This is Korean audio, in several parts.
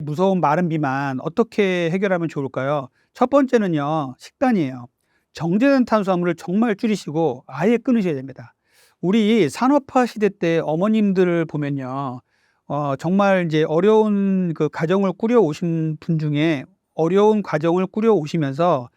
무서운 마른 비만 어떻게 해결하면 좋을까요? 첫 번째는요, 식단이에요. 정제된 탄수화물을 정말 줄이시고 아예 끊으셔야 됩니다. 우리 산업화 시대 때 어머님들을 보면요. 정말 이제 어려운 그 가정을 꾸려 오신 분 중에 어려운 가정을 꾸려 오시면서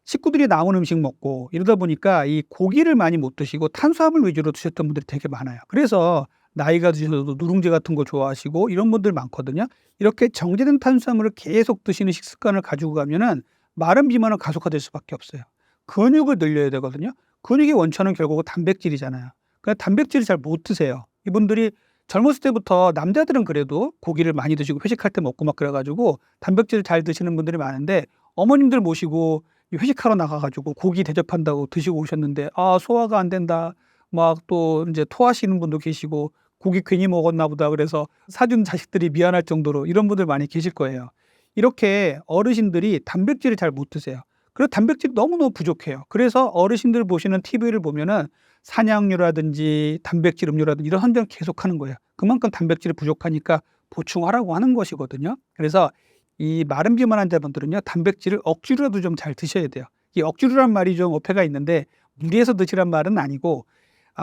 식구들이 남은 음식 먹고 이러다 보니까 이 고기를 많이 못 드시고 탄수화물 위주로 드셨던 분들이 되게 많아요. 그래서 나이가 드셔도 누룽지 같은 거 좋아하시고 이런 분들 많거든요. 이렇게 정제된 탄수화물을 계속 드시는 식습관을 가지고 가면은 마른 비만은 가속화될 수밖에 없어요. 근육을 늘려야 되거든요. 근육의 원천은 결국은 단백질이잖아요. 그러니까 단백질을 잘 못 드세요. 이분들이 젊었을 때부터 남자들은 그래도 고기를 많이 드시고 회식할 때 먹고 막 그래 가지고 단백질을 잘 드시는 분들이 많은데 어머님들 모시고 회식하러 나가 가지고 고기 대접한다고 드시고 오셨는데 소화가 안 된다. 막 또 인제 토하시는 분도 계시고 고기 괜히 먹었나 보다 그래서 사준 자식들이 미안할 정도로 이런 분들 많이 계실 거예요. 이렇게 어르신들이 단백질을 잘 못 드세요. 그리고 단백질이 너무너무 부족해요. 그래서 어르신들 보시는 TV를 보면은 산양유라든지 단백질 음료라든지 이런 선전을 계속하는 거예요. 그만큼 단백질이 부족하니까 보충하라고 하는 것이거든요. 그래서 이 마른 비만 환자분들은요, 단백질을 억지로라도 좀 잘 드셔야 돼요. 이 억지로란 말이 좀 어폐가 있는데 무리해서 드시란 말은 아니고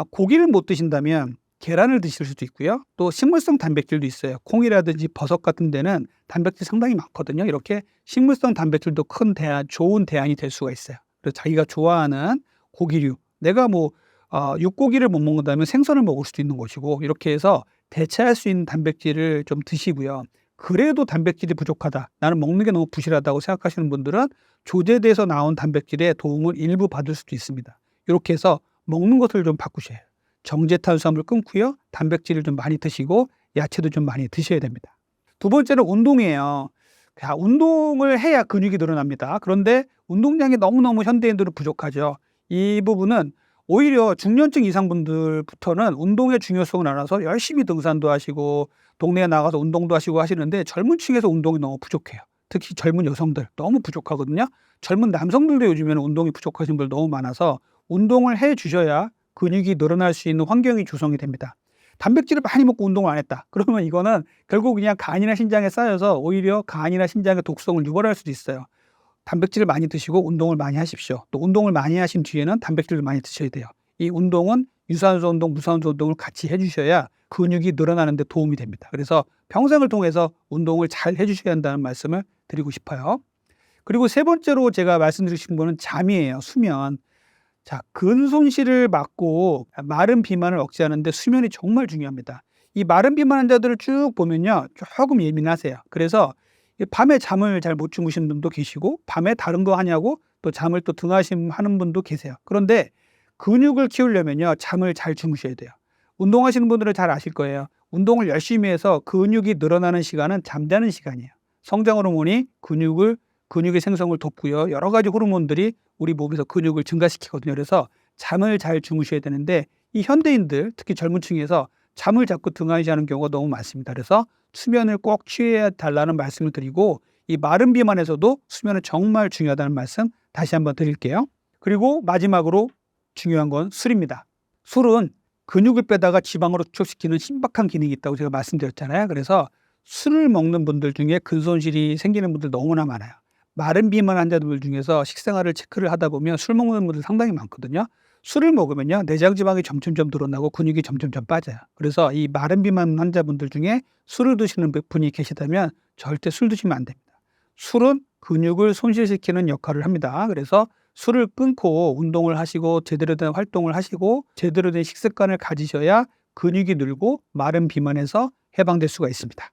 고기를 못 드신다면 계란을 드실 수도 있고요. 또 식물성 단백질도 있어요. 콩이라든지 버섯 같은 데는 단백질 상당히 많거든요. 이렇게 식물성 단백질도 큰 대안, 좋은 대안이 될 수가 있어요. 그래서 자기가 좋아하는 고기류, 내가 뭐 육고기를 못 먹는다면 생선을 먹을 수도 있는 것이고 이렇게 해서 대체할 수 있는 단백질을 좀 드시고요. 그래도 단백질이 부족하다. 나는 먹는 게 너무 부실하다고 생각하시는 분들은 조제돼서 나온 단백질의 도움을 일부 받을 수도 있습니다. 이렇게 해서 먹는 것을 좀 바꾸셔야 해요. 정제 탄수화물 끊고요. 단백질을 좀 많이 드시고 야채도 좀 많이 드셔야 됩니다. 두 번째는 운동이에요. 운동을 해야 근육이 늘어납니다. 그런데 운동량이 너무너무 현대인들은 부족하죠. 이 부분은 오히려 중년층 이상 분들부터는 운동의 중요성을 알아서 열심히 등산도 하시고 동네에 나가서 운동도 하시고 하시는데 젊은 층에서 운동이 너무 부족해요. 특히 젊은 여성들 너무 부족하거든요. 젊은 남성들도 요즘에는 운동이 부족하신 분들 너무 많아서 운동을 해 주셔야 근육이 늘어날 수 있는 환경이 조성이 됩니다. 단백질을 많이 먹고 운동을 안 했다. 그러면 이거는 결국 그냥 간이나 신장에 쌓여서 오히려 간이나 신장의 독성을 유발할 수도 있어요. 단백질을 많이 드시고 운동을 많이 하십시오. 또 운동을 많이 하신 뒤에는 단백질을 많이 드셔야 돼요. 이 운동은 유산소 운동, 무산소 운동을 같이 해 주셔야 근육이 늘어나는 데 도움이 됩니다. 그래서 평생을 통해서 운동을 잘 해 주셔야 한다는 말씀을 드리고 싶어요. 그리고 세 번째로 제가 말씀드리고 싶은 거는 잠이에요. 수면. 자, 근손실을 막고 마른 비만을 억제하는 데 수면이 정말 중요합니다. 이 마른 비만 환자들을 쭉 보면요. 조금 예민하세요. 그래서 밤에 잠을 잘 못 주무시는 분도 계시고 밤에 다른 거 하냐고 또 잠을 또 등하시는 분도 계세요. 그런데 근육을 키우려면요. 잠을 잘 주무셔야 돼요. 운동하시는 분들은 잘 아실 거예요. 운동을 열심히 해서 근육이 늘어나는 시간은 잠자는 시간이에요. 성장 호르몬이 근육의 생성을 돕고요. 여러 가지 호르몬들이 우리 몸에서 근육을 증가시키거든요. 그래서 잠을 잘 주무셔야 되는데 이 현대인들 특히 젊은 층에서 잠을 자꾸 등한시하는 경우가 너무 많습니다. 그래서 수면을 꼭 취해 달라는 말씀을 드리고 이 마른 비만에서도 수면은 정말 중요하다는 말씀 다시 한번 드릴게요. 그리고 마지막으로 중요한 건 술입니다. 술은 근육을 빼다가 지방으로 축적시키는 신박한 기능이 있다고 제가 말씀드렸잖아요. 그래서 술을 먹는 분들 중에 근손실이 생기는 분들 너무나 많아요. 마른 비만 환자들 중에서 식생활을 체크를 하다 보면 술 먹는 분들 상당히 많거든요. 술을 먹으면요. 내장 지방이 점점점 늘어나고 근육이 점점점 빠져요. 그래서 이 마른 비만 환자분들 중에 술을 드시는 분이 계시다면 절대 술 드시면 안 됩니다. 술은 근육을 손실시키는 역할을 합니다. 그래서 술을 끊고 운동을 하시고 제대로 된 활동을 하시고 제대로 된 식습관을 가지셔야 근육이 늘고 마른 비만에서 해방될 수가 있습니다.